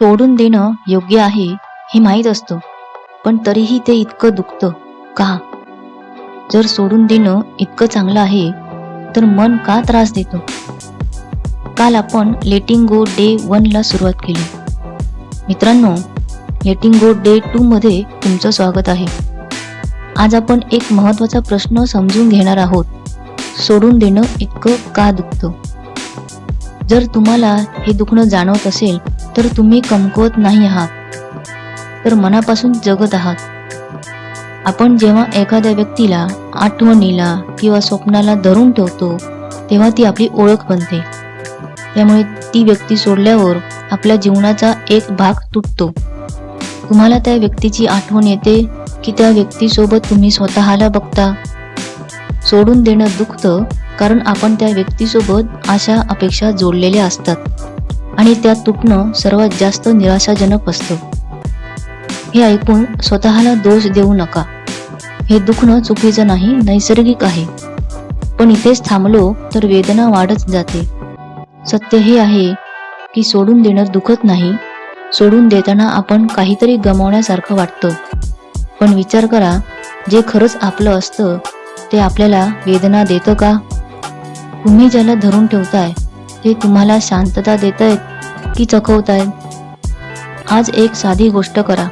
सोडून देणं योग्य आहे हे माहीत असतं, पण तरीही ते इतकं दुखतं का? जर सोडून देणं इतकं चांगलं आहे तर मन का त्रास देतं? काल आपण लेटिंग गो डे 1 ला सुरुवात केली. मित्रांनो, लेटिंग गो डे 2 मध्ये तुमचं स्वागत आहे. आज आपण एक महत्त्वाचा प्रश्न समजून घेणार आहोत. सोडून देणं इतकं का दुखतं? जर तुम्हाला हे दुखणं जाणवत असेल तर तुम्ही कमकुवत नाही आहात, तर मनापासून जगत आहात. आपण जेव्हा एखाद्या व्यक्तीला, आठवणीला किंवा स्वप्नाला धरून ठेवतो तेव्हा ती आपली ओळख बनते. त्यामुळे ती व्यक्ती सोडल्यावर आपल्या जीवनाचा एक भाग तुटतो. तुम्हाला त्या व्यक्तीची आठवण येते की त्या व्यक्तीसोबत तुम्ही स्वतःला बघता? सोडून देणं दुखतं कारण आपण त्या व्यक्तीसोबत आशा, अपेक्षा जोडलेल्या असतात आणि त्या तुटणं सर्वात जास्त निराशाजनक असतं. हे ऐकून स्वतःला दोष देऊ नका. हे दुखणं चुकीचं नाही, नैसर्गिक आहे. पण इथेच थांबलो तर वेदना वाढत जाते. सत्य हे आहे की सोडून देणं दुखत नाही. सोडून देताना आपण काहीतरी गमावण्यासारखं वाटतं. पण विचार करा, जे खरंच आपलं असतं ते आपल्याला वेदना देतं का? तुम्ही ज्याला धरून ठेवताय ते तुम्हाला शांतता देतायत की चकवतायत? आज एक साधी गोष्ट करा.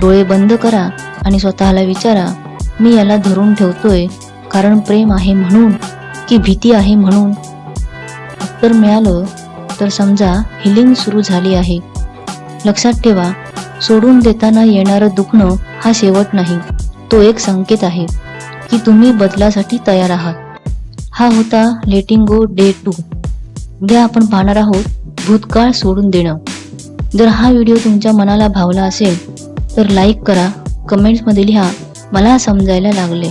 डोळे बंद करा आणि स्वतःला विचारा, मी याला धरून ठेवतोय कारण प्रेम आहे म्हणून की भीती आहे म्हणून? उत्तर मिळालं तर समजा हिलिंग सुरू झाली आहे. लक्षात ठेवा, सोडून देताना येणारं दुखणं हा शेवट नाही, तो एक संकेत आहे की तुम्ही बदलासाठी तयार आहात. हा होता लेटिंग गो डे 2. उद्या आपण पाहणार आहोत भूतकाळ सोडून देणं. जर हा व्हिडिओ तुमच्या मनाला भावला असेल तर लाईक करा, कमेंट्समध्ये लिहा मला समजायला लागले.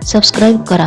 सबस्क्राईब करा.